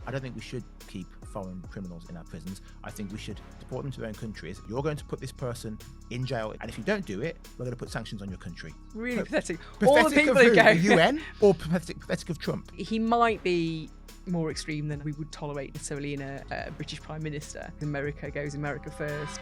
I don't think we should keep foreign criminals in our prisons. I think we should deport them to their own countries. You're going to put this person in jail, and if you don't do it, we're going to put sanctions on your country. Really pathetic. Pathetic All the people of who who? go... The UN or pathetic of Trump? He might be more extreme than we would tolerate necessarily in a British Prime Minister. America goes America first.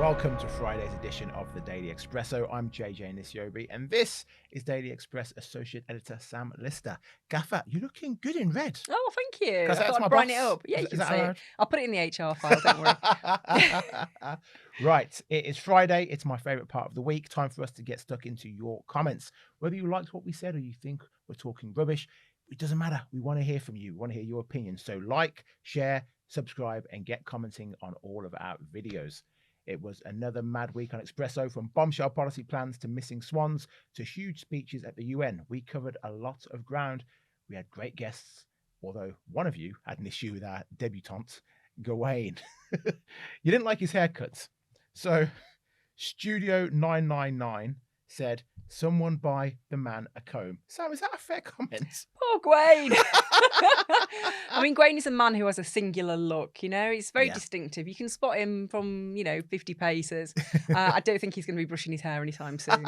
Welcome to Friday's edition of the Daily Expresso. I'm JJ Anisiobi, and this is Daily Express Associate Editor Sam Lister. Gaffer, you're looking good in red. Oh, thank you. I That's thought my I'd brighten boss. it up. Yeah, Is you can that say allowed? it. I'll put it in the HR file, don't worry. Right, it is Friday. It's my favourite part of the week. Time for us to get stuck into your comments. Whether you liked what we said or you think we're talking rubbish, it doesn't matter. We want to hear from you. We want to hear your opinion. So like, share, subscribe, and get commenting on all of our videos. It was another mad week on Expresso, from bombshell policy plans to missing swans to huge speeches at the UN. We covered a lot of ground. We had great guests, although one of you had an issue with our debutante, Gawain. You didn't like his haircuts. So Studio 999 said, someone buy the man a comb. Sam, is that a fair comment? Poor Gawain. I mean, Gawain is a man who has a singular look, you know, he's very distinctive. You can spot him from, 50 paces. I don't think he's going to be brushing his hair anytime soon.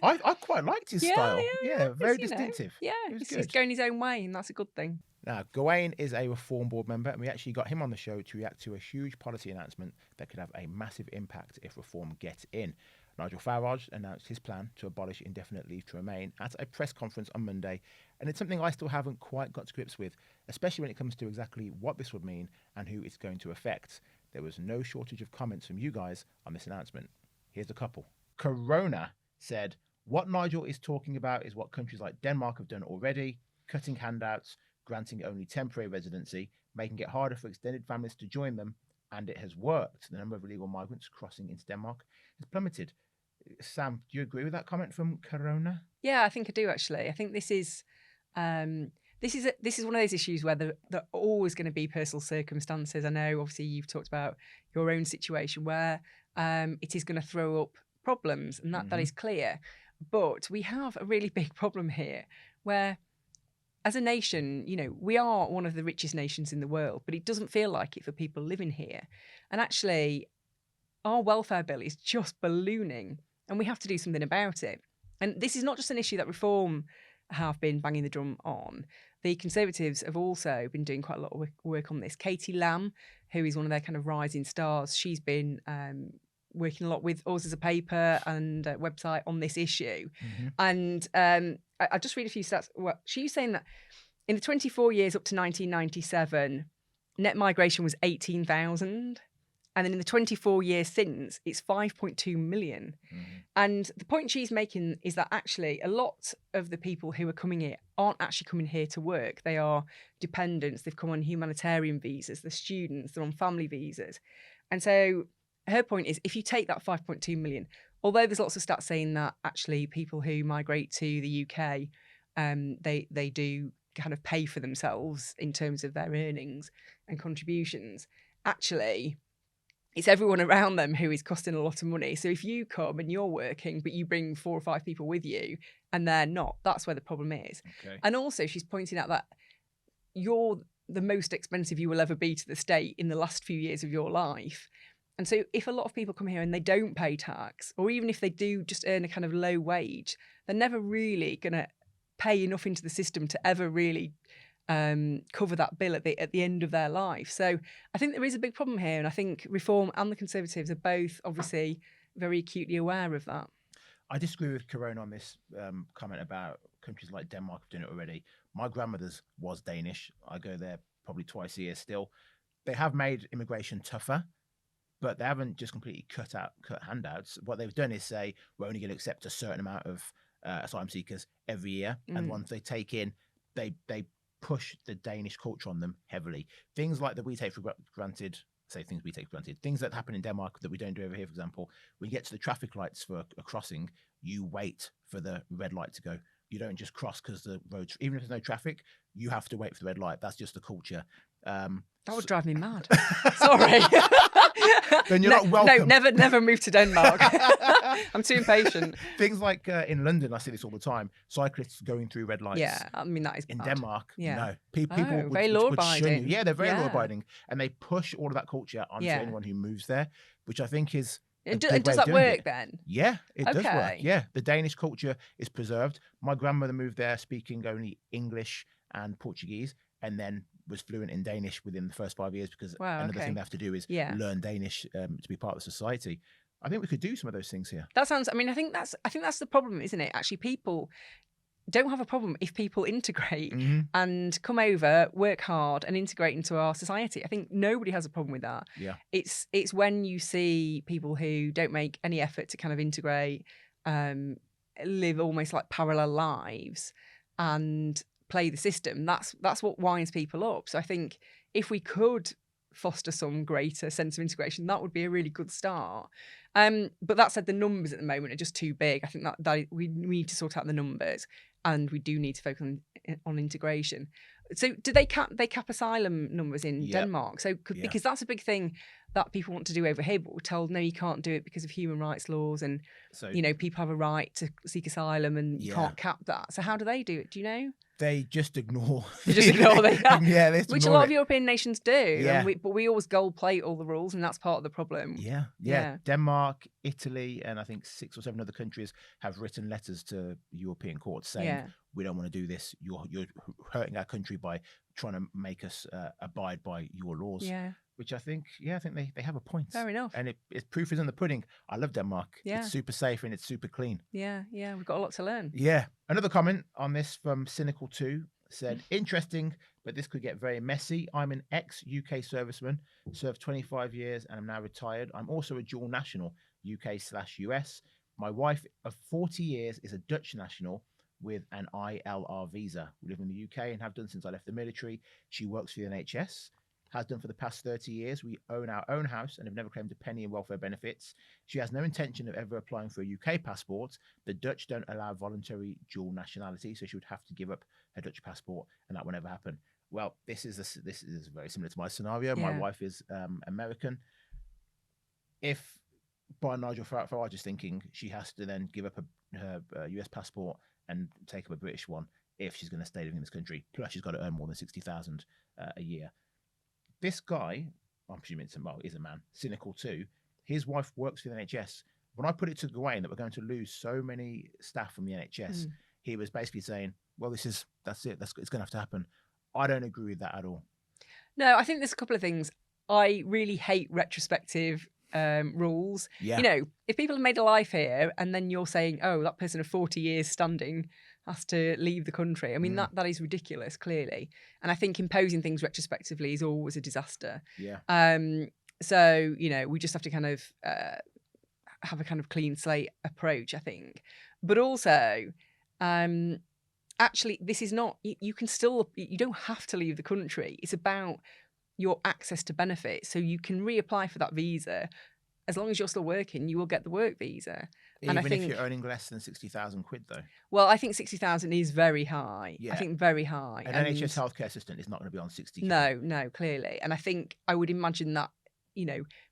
I quite liked his style. Yeah, very Because, distinctive. He's going his own way, and that's a good thing. Now, Gawain is a Reform Board member, and we actually got him on the show to react to a huge policy announcement that could have a massive impact if Reform gets in. Nigel Farage announced his plan to abolish indefinite leave to remain at a press conference on Monday, and it's something I still haven't quite got to grips with, especially when it comes to exactly what this would mean and who it's going to affect. There was no shortage of comments from you guys on this announcement. Here's a couple. Corona said, what Nigel is talking about is what countries like Denmark have done already, cutting handouts, granting only temporary residency, making it harder for extended families to join them, and it has worked. The number of illegal migrants crossing into Denmark has plummeted. Sam, do you agree with that comment from Corona? Yeah, I think I do, actually. I think this is one of those issues where there are always going to be personal circumstances. I know, obviously, you've talked about your own situation where it is going to throw up problems, and that is clear. But we have a really big problem here where, as a nation, we are one of the richest nations in the world, but it doesn't feel like it for people living here. And actually, our welfare bill is just ballooning, and we have to do something about it. And this is not just an issue that Reform have been banging the drum on. The Conservatives have also been doing quite a lot of work on this. Katie Lamb, who is one of their kind of rising stars, she's been working a lot with Us as a Paper and a website on this issue. And I'll just read a few stats. Well, she's saying that in the 24 years up to 1997, net migration was 18,000. And then in the 24 years since, it's 5.2 million. And the point she's making is that actually a lot of the people who are coming here aren't actually coming here to work. They are dependents. They've come on humanitarian visas. They're students. They're on family visas. And so her point is, if you take that 5.2 million, although there's lots of stats saying that actually people who migrate to the UK, they do kind of pay for themselves in terms of their earnings and contributions, actually it's everyone around them who is costing a lot of money. So if you come and you're working, but you bring 4 or 5 people with you and they're not, that's where the problem is. Okay. And also she's pointing out that you're the most expensive you will ever be to the state in the last few years of your life. And so if a lot of people come here and they don't pay tax, or even if they do just earn a kind of low wage, they're never really going to pay enough into the system to ever really cover that bill at the end of their life. So I think there is a big problem here, and I think Reform and the Conservatives are both obviously very acutely aware of that. I disagree with Corona on this comment about countries like Denmark have done it already. My grandmother's was Danish. I go there probably twice a year still. They have made immigration tougher, but they haven't just completely cut handouts. What they've done is say, we're only going to accept a certain amount of asylum seekers every year. And once they take in, they push the Danish culture on them heavily. Things like that we take for granted, things that happen in Denmark that we don't do over here, for example, when you get to the traffic lights for a crossing, you wait for the red light to go. You don't just cross because the roads, even if there's no traffic, you have to wait for the red light. That's just the culture. That would drive me mad. Sorry. then you're not welcome. No, never move to Denmark. I'm too impatient. Things like in London, I see this all the time. Cyclists going through red lights. Yeah, I mean that is in bad. Denmark. Yeah. No, people very would shun you. law-abiding. Yeah, they're very Yeah. law-abiding, and they push all of that culture onto Yeah. anyone who moves there, which I think is. And a good way does of that doing work it. then? Yeah, it does work. Okay. Yeah, the Danish culture is preserved. My grandmother moved there speaking only English and Portuguese, and then was fluent in Danish within the first 5 years because Wow, another okay. thing they have to do is Yeah. learn Danish to be part of the society. I think we could do some of those things here. That sounds. I mean, I think that's the problem, isn't it? Actually, people don't have a problem if people integrate and come over, work hard, and integrate into our society. I think nobody has a problem with that. Yeah. It's when you see people who don't make any effort to kind of integrate, live almost like parallel lives, and play the system. That's what winds people up. So I think if we could foster some greater sense of integration, that would be a really good start. But that said, the numbers at the moment are just too big. I think that we need to sort out the numbers, and we do need to focus on integration. So do they cap asylum numbers in Denmark? So because that's a big thing that people want to do over here, but we're told no, you can't do it because of human rights laws, and So people have a right to seek asylum, and you can't cap that. So how do they do it? Do you know? they just ignore. They just ignore that. Yeah, they just Which a ignore lot it. of European nations do. Yeah. But we always gold plate all the rules, and that's part of the problem. Yeah. Denmark, Italy, and I think 6 or 7 other countries have written letters to European courts saying we don't want to do this. You're hurting our country by trying to make us abide by your laws. Yeah. Which I think they have a point. Fair enough. And it's proof is in the pudding. I love Denmark. Yeah. It's super safe and it's super clean. Yeah. We've got a lot to learn. Yeah. Another comment on this from Cynical2 said, interesting, but this could get very messy. I'm an ex-UK serviceman, served 25 years and I'm now retired. I'm also a dual national, UK/US. My wife of 40 years is a Dutch national with an ILR visa. We live in the UK and have done since I left the military. She works for the NHS. Has done for the past 30 years. We own our own house and have never claimed a penny in welfare benefits. She has no intention of ever applying for a UK passport. The Dutch don't allow voluntary dual nationality, so she would have to give up her Dutch passport, and that will never happen. Well, this is very similar to my scenario. Yeah. My wife is American. If by Nigel Farage is thinking she has to then give up her US passport and take up a British one if she's going to stay living in this country, plus she's got to earn more than 60,000 a year. This guy, I'm presuming is a man, Cynical2. His wife works for the NHS. When I put it to Gawain that we're going to lose so many staff from the NHS, he was basically saying, well, that's it. It's going to have to happen. I don't agree with that at all. No, I think there's a couple of things. I really hate retrospective rules. Yeah. If people have made a life here and then you're saying, oh, that person of 40 years standing has to leave the country. I mean, that is ridiculous, clearly. And I think imposing things retrospectively is always a disaster. Yeah. So, we just have to kind of have a kind of clean slate approach, I think. But also, actually, this is not, you don't have to leave the country. It's about your access to benefits. So you can reapply for that visa. As long as you're still working, you will get the work visa. Even and I think, if you're earning less than 60,000 quid, though. Well, I think 60,000 is very high. Yeah. I think very high. An NHS healthcare assistant is not going to be on 60. No, clearly. And I think I would imagine that,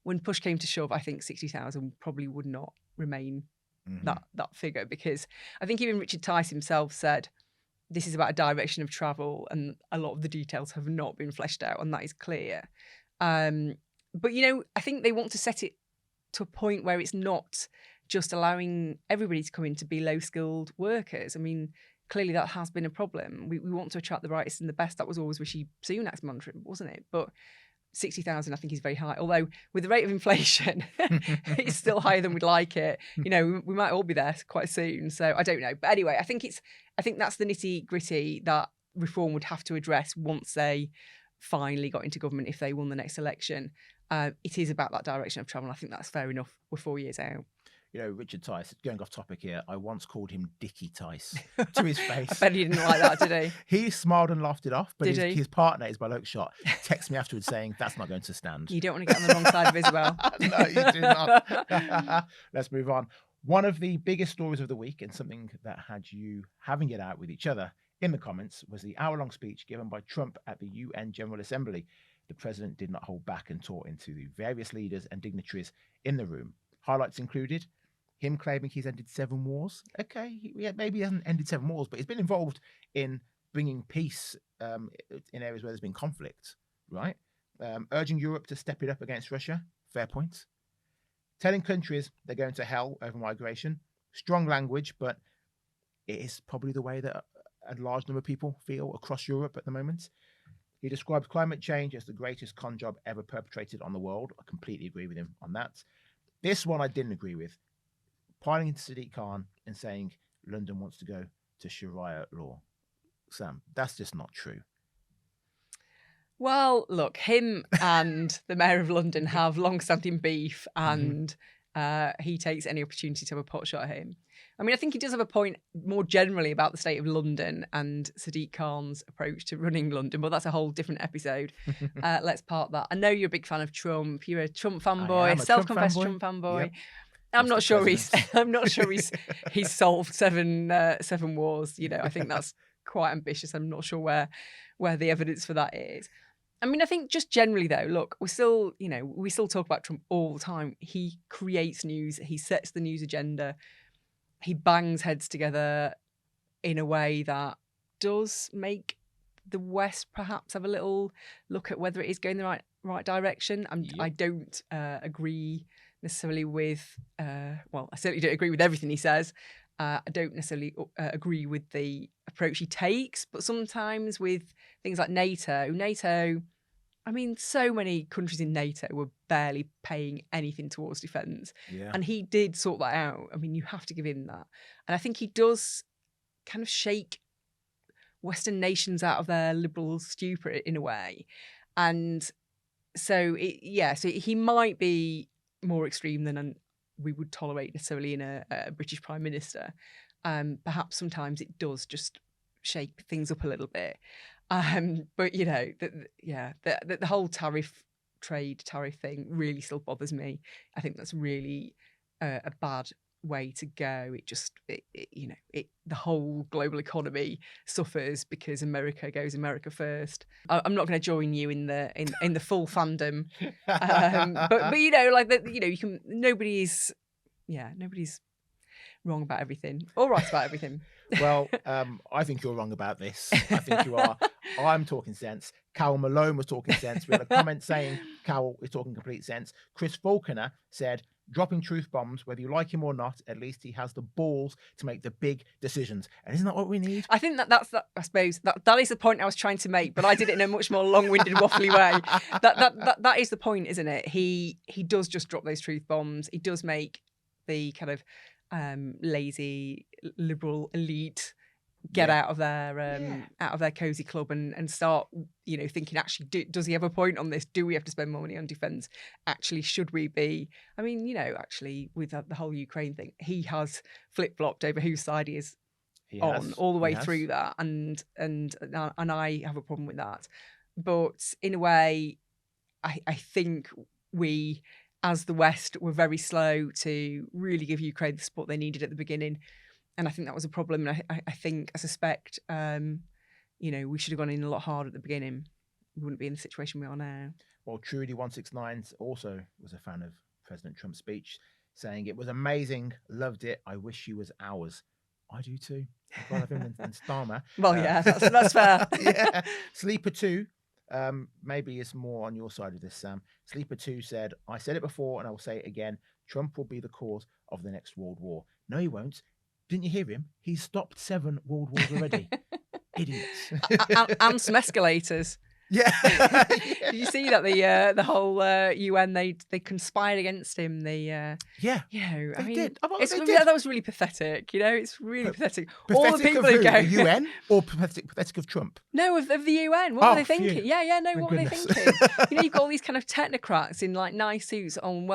when push came to shove, I think 60,000 probably would not remain that figure, because I think even Richard Tice himself said this is about a direction of travel and a lot of the details have not been fleshed out, and that is clear. But, I think they want to set it to a point where it's not just allowing everybody to come in to be low-skilled workers. I mean, clearly that has been a problem. We want to attract the brightest and the best. That was always Rishi Sunak's mantra, wasn't it? But 60,000, I think, is very high. Although with the rate of inflation, it's still higher than we'd like it. We might all be there quite soon. So I don't know. But anyway, I think that's the nitty-gritty that reform would have to address once they finally got into government, if they won the next election. It is about that direction of travel. I think that's fair enough. We're 4 years out. Richard Tice, going off topic here, I once called him Dickie Tice to his face. I bet he didn't like that, did he? He smiled and laughed it off, but Did his partner, Isabel Oakeshott, texted me afterwards saying, that's not going to stand. You don't want to get on the wrong side of Isabel. No, you do not. Let's move on. One of the biggest stories of the week, and something that had you having it out with each other in the comments, was the hour-long speech given by Trump at the UN General Assembly. the president did not hold back and tore into the various leaders and dignitaries in the room. Highlights included him claiming he's ended 7 wars. Okay, maybe he hasn't ended 7 wars, but he's been involved in bringing peace in areas where there's been conflict, right? Urging Europe to step it up against Russia. Fair point. Telling countries they're going to hell over migration. Strong language, but it is probably the way that a large number of people feel across Europe at the moment. He describes climate change as the greatest con job ever perpetrated on the world. I completely agree with him on that. This one I didn't agree with. Piling into Sadiq Khan and saying London wants to go to Sharia law. Sam, that's just not true. Well, look, him and the Mayor of London have long-standing beef, and he takes any opportunity to have a pot shot at him. I mean, I think he does have a point more generally about the state of London and Sadiq Khan's approach to running London, but that's a whole different episode. Let's park that. I know you're a big fan of Trump. You're a Trump fanboy, self-confessed Trump fanboy. Yep. I'm not sure he's solved seven wars. You know, I think that's quite ambitious. I'm not sure where the evidence for that is. I mean, I think just generally though, look, we still talk about Trump all the time. He creates news. He sets the news agenda. He bangs heads together in a way that does make the West perhaps have a little look at whether it is going the right direction. I don't agree necessarily with, I certainly don't agree with everything he says. I don't necessarily agree with the approach he takes, but sometimes with things like NATO, I mean, so many countries in NATO were barely paying anything towards defence. Yeah. And he did sort that out. I mean, you have to give him that. And I think he does kind of shake Western nations out of their liberal stupor in a way. And so, he might be more extreme than we would tolerate necessarily in a British Prime Minister. Perhaps sometimes it does just shake things up a little bit. But you know, the whole trade tariff thing really still bothers me. I think that's really a bad way to go. The whole global economy suffers because America goes America first. I'm not going to join you in the full fandom, but you know, like that. You know, nobody's wrong about everything or right about everything. Well, I think you're wrong about this. I think you are. I'm talking sense. Carol Malone was talking sense. We had a comment saying Carol is talking complete sense. Chris Falconer said, dropping truth bombs, whether you like him or not, at least he has the balls to make the big decisions. And isn't that what we need? I think that's I suppose that is the point I was trying to make, but I did it in a much more long-winded, waffly way. That is the point, isn't it? He does just drop those truth bombs. He does make the kind of lazy liberal elite get out of their cozy club and start, you know, thinking, actually, does he have a point on this? Do we have to spend more money on defence? Actually, should we be? I mean, you know, actually, with the whole Ukraine thing, he has flip-flopped over whose side he is on all the way through that, and I have a problem with that. But in a way, I think we, as the West, were very slow to really give Ukraine the support they needed at the beginning. And I think that was a problem. And I suspect, you know, we should have gone in a lot harder at the beginning. We wouldn't be in the situation we are now. Well, Trudy169 also was a fan of President Trump's speech, saying it was amazing, loved it. I wish she was ours. I do too. I'd rather him than Starmer. Well, yeah, that's fair. Yeah. Sleeper 2. Maybe it's more on your side of this, Sam. Sleeper 2 said, I said it before and I will say it again. Trump will be the cause of the next World War. No, he won't. Didn't you hear him? He's stopped 7 world wars already. Idiots. And some escalators. Yeah. Did you see that the whole UN they conspired against him? They did. That was really pathetic. You know, it's really pathetic. All the people who go the UN or pathetic of Trump. No, of the UN. What were they thinking? Phew. Yeah. No, what were they thinking? You know, you've got all these kind of technocrats in like nice suits on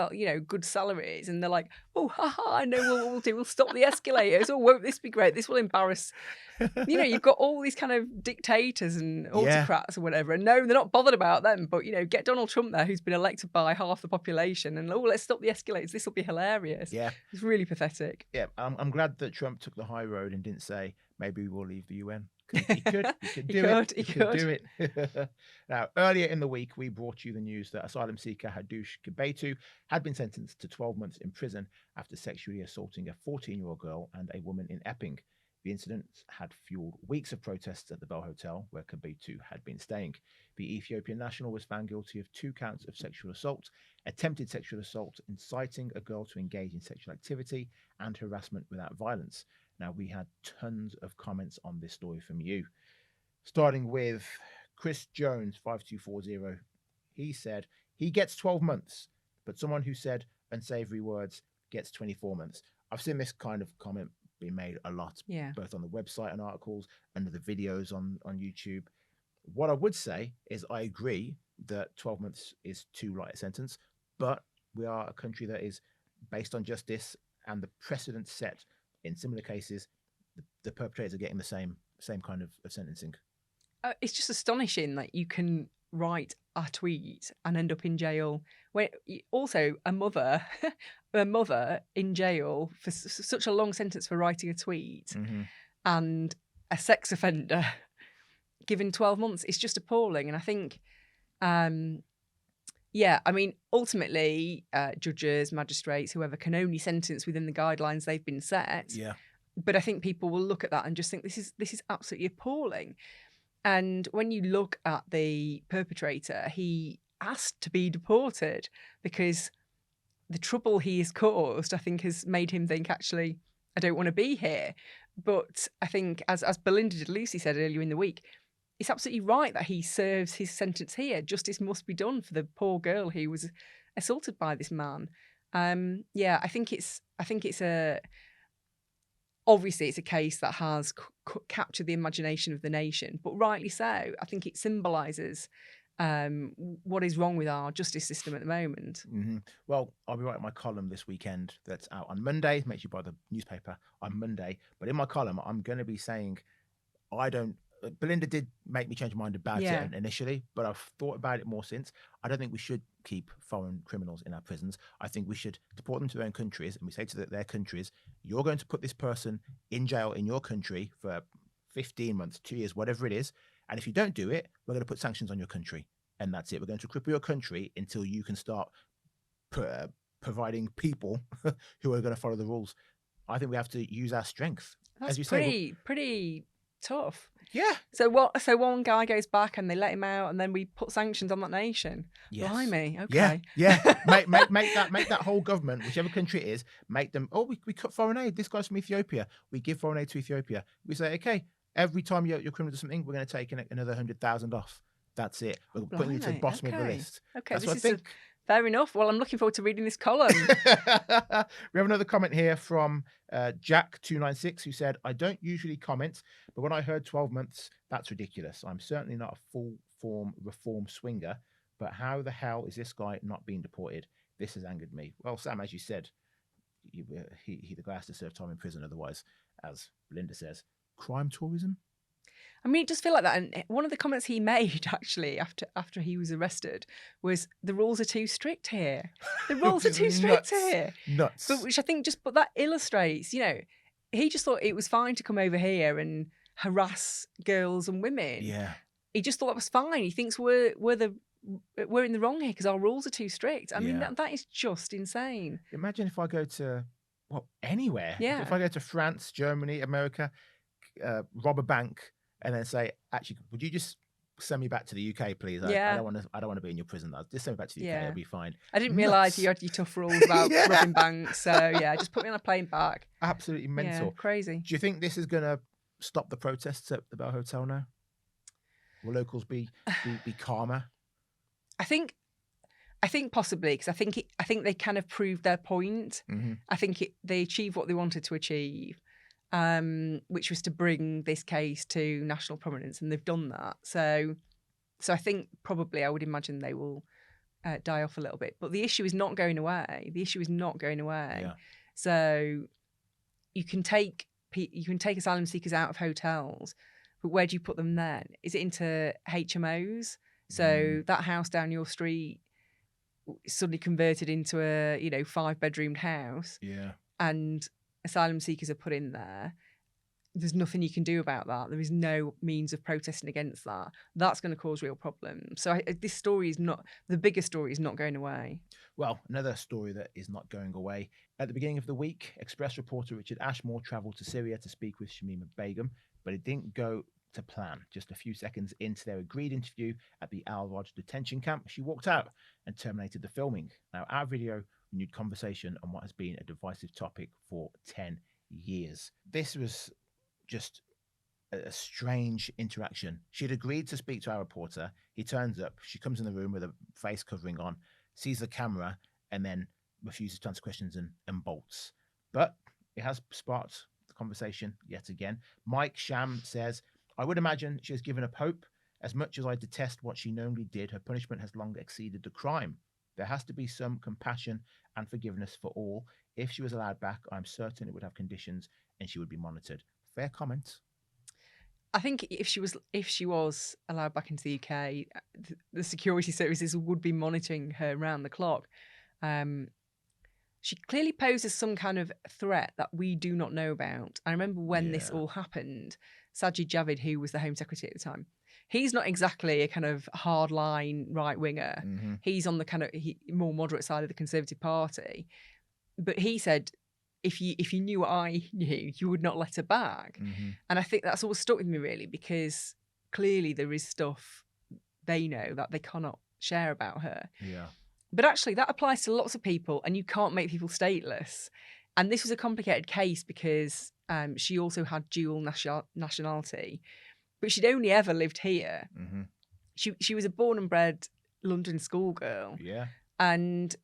good salaries, and they're like, oh, haha, I know what we'll do. We'll stop the escalators. Oh, won't this be great? This will embarrass You know, you've got all these kind of dictators and Yeah. autocrats or whatever, and no, they're not bothered about them. But, you know, get Donald Trump there, who's been elected by half the population, and, oh, let's stop the escalators. This will be hilarious. Yeah. It's really pathetic. Yeah, I'm glad that Trump took the high road and didn't say, maybe we'll leave the UN. 'Cause he could do it. He He could. could do it. Now, earlier in the week, we brought you the news that asylum seeker Hadush Kibetu had been sentenced to 12 months in prison after sexually assaulting a 14-year-old girl and a woman in Epping. The incident had fueled weeks of protests at the Bell Hotel, where Kibetu had been staying. The Ethiopian national was found guilty of 2 counts of sexual assault, attempted sexual assault, inciting a girl to engage in sexual activity, and harassment without violence. Now, we had tons of comments on this story from you, starting with Chris Jones 5240. He said he gets 12 months, but someone who said unsavory words gets 24 months. I've seen this kind of comment being made a lot, Yeah. both on the website and articles, under the videos on YouTube. What I would say is I agree that 12 months is too light a sentence, but we are a country that is based on justice, and the precedent set in similar cases, the perpetrators are getting the same kind of sentencing. It's just astonishing that you can write a tweet and end up in jail. Also, a mother in jail for such a long sentence for writing a tweet, and a sex offender given 12 months. It's just appalling. And I think, yeah, I mean, ultimately, judges, magistrates, whoever can only sentence within the guidelines they've been set. Yeah. But I think people will look at that and just think this is absolutely appalling. And when you look at the perpetrator, he asked to be deported because the trouble he has caused, I think, has made him think, actually, I don't want to be here. But I think, as Belinda de Lucy said earlier in the week, it's absolutely right that he serves his sentence here. Justice must be done for the poor girl who was assaulted by this man. Yeah, I think it's obviously it's a case that has captured the imagination of the nation, but rightly so. I think it symbolises what is wrong with our justice system at the moment. Well, I'll be writing my column this weekend that's out on Monday. Make sure you buy the newspaper on Monday. But in my column, I'm going to be saying Belinda did make me change my mind about it initially, but I've thought about it more since. I don't think we should keep foreign criminals in our prisons. I think we should deport them to their own countries, and we say to their countries, you're going to put this person in jail in your country for 15 months, 2 years, whatever it is. And if you don't do it, we're going to put sanctions on your country. And that's it. We're going to cripple your country until you can start providing people who are going to follow the rules. I think we have to use our strength. That's as you say, pretty tough. Yeah. So what? So one guy goes back and they let him out, and then we put sanctions on that nation. Yes. Blimey. Okay. Yeah. make that whole government, whichever country it is, make them. Oh, we cut foreign aid. This guy's from Ethiopia. We give foreign aid to Ethiopia. We say, okay, every time your criminal does something, we're going to take another 100,000 off. That's it. We're putting you to the bottom of the list. Okay, That's this what I think. Fair enough. Well, I'm looking forward to reading this column. We have another comment here from Jack296, who said, I don't usually comment, but when I heard 12 months, that's ridiculous. I'm certainly not a full-form reform swinger, but how the hell is this guy not being deported? This has angered me. Well, Sam, as you said, the guy has to serve time in prison. Otherwise, as Belinda says, crime tourism. I mean, it does feel like that. And one of the comments he made, actually, after he was arrested, was the rules are too strict here. The rules are too strict here. Nuts. But which I think but that illustrates, he just thought it was fine to come over here and harass girls and women. Yeah. He just thought that was fine. He thinks we're in the wrong here because our rules are too strict. I mean, that is just insane. Imagine if I go to, anywhere. Yeah. If I go to France, Germany, America, rob a bank, and then say, actually, would you just send me back to the UK, please? I don't want to be in your prison. Just send me back to the UK. It'll be fine. I didn't realise you had your tough rules about robbing banks. So just put me on a plane back. Absolutely mental. Yeah, crazy. Do you think this is going to stop the protests at the Bell Hotel now? Will locals be calmer? I think possibly, because I think they kind of proved their point. Mm-hmm. I think they achieved what they wanted to achieve. Which was to bring this case to national prominence, and they've done that. So I think probably I would imagine they will die off a little bit. But the issue is not going away. Yeah. So you can take you can take asylum seekers out of hotels, but where do you put them then? Is it into HMOs? So that house down your street suddenly converted into a 5-bedroomed house, and asylum seekers are put in there. There's nothing you can do about that. There is no means of protesting against that. That's going to cause real problems. So this story is not, the bigger story is not going away. Well, another story that is not going away. At the beginning of the week, Express reporter Richard Ashmore travelled to Syria to speak with Shamima Begum, but it didn't go to plan. Just a few seconds into their agreed interview at the Al-Raj detention camp, she walked out and terminated the filming. Now, our video renewed conversation on what has been a divisive topic for 10 years. This was just a strange interaction. She'd agreed to speak to our reporter. He turns up. She comes in the room with a face covering on, sees the camera, and then refuses to answer questions and bolts. But it has sparked the conversation yet again. Mike Sham says, I would imagine she has given up hope. As much as I detest what she knowingly did, her punishment has long exceeded the crime. There has to be some compassion and forgiveness for all. If she was allowed back, I'm certain it would have conditions and she would be monitored. Fair comment. I think if she was allowed back into the UK, the security services would be monitoring her around the clock. She clearly poses some kind of threat that we do not know about. I remember when this all happened, Sajid Javid, who was the Home Secretary at the time, he's not exactly a kind of hardline right winger. Mm-hmm. He's on the kind of more moderate side of the Conservative Party. But he said, if you knew what I knew, you would not let her back. Mm-hmm. And I think that's always stuck with me, really, because clearly there is stuff they know that they cannot share about her. Yeah. But actually, that applies to lots of people, and you can't make people stateless. And this was a complicated case because she also had dual nationality, but she'd only ever lived here. Mm-hmm. She was a born and bred London schoolgirl. Yeah. And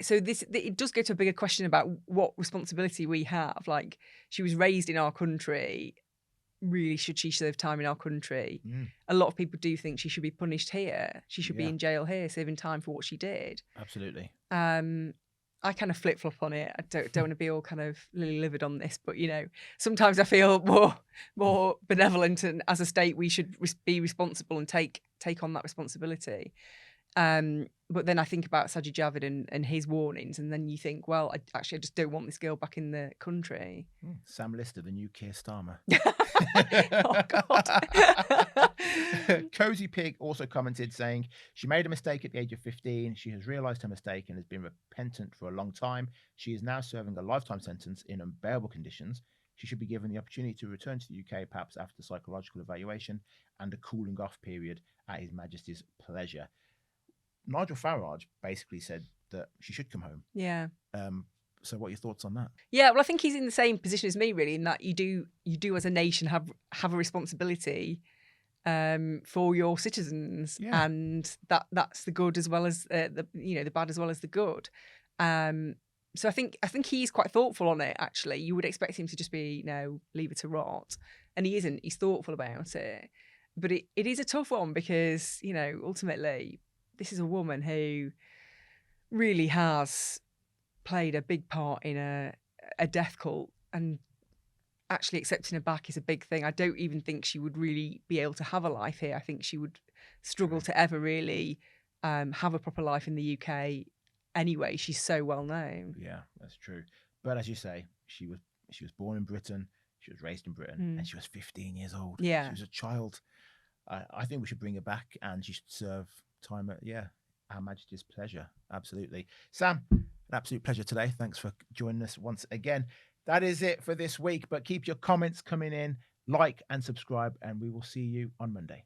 so it does go to a bigger question about what responsibility we have. Like, she was raised in our country. Really, should she serve time in our country? A lot of people do think she should be punished here. She should be in jail here, serving time for what she did. Absolutely. I kind of flip-flop on it. I don't want to be all kind of lily-livered on this, but, sometimes I feel more benevolent, and as a state, we should be responsible and take on that responsibility. But then I think about Sajid Javid and his warnings, and then you think, well, I just don't want this girl back in the country. Sam Lister, the new Keir Starmer. Oh, God. Cozy Pig also commented saying, she made a mistake at the age of 15. She has realised her mistake and has been repentant for a long time. She is now serving a lifetime sentence in unbearable conditions. She should be given the opportunity to return to the UK, perhaps after psychological evaluation and a cooling off period at His Majesty's pleasure. Nigel Farage basically said that she should come home. Yeah. So what are your thoughts on that? Yeah, well, I think he's in the same position as me, really, in that you do as a nation have a responsibility for your citizens, and that's the good as well as the bad as well as the good. So I think he's quite thoughtful on it. Actually, you would expect him to just be leave it to rot, and he isn't. He's thoughtful about it, but it is a tough one because ultimately this is a woman who really has played a big part in a death cult, and actually accepting her back is a big thing. I don't even think she would really be able to have a life here. I think she would struggle to ever really have a proper life in the UK anyway. She's so well known. Yeah, that's true. But as you say, she was born in Britain, she was raised in Britain, and she was 15 years old. Yeah. She was a child. I think we should bring her back, and she should serve time at Her Majesty's pleasure. Absolutely. Sam, an absolute pleasure today. Thanks for joining us once again. That is it for this week, but keep your comments coming in, like and subscribe, and we will see you on Monday.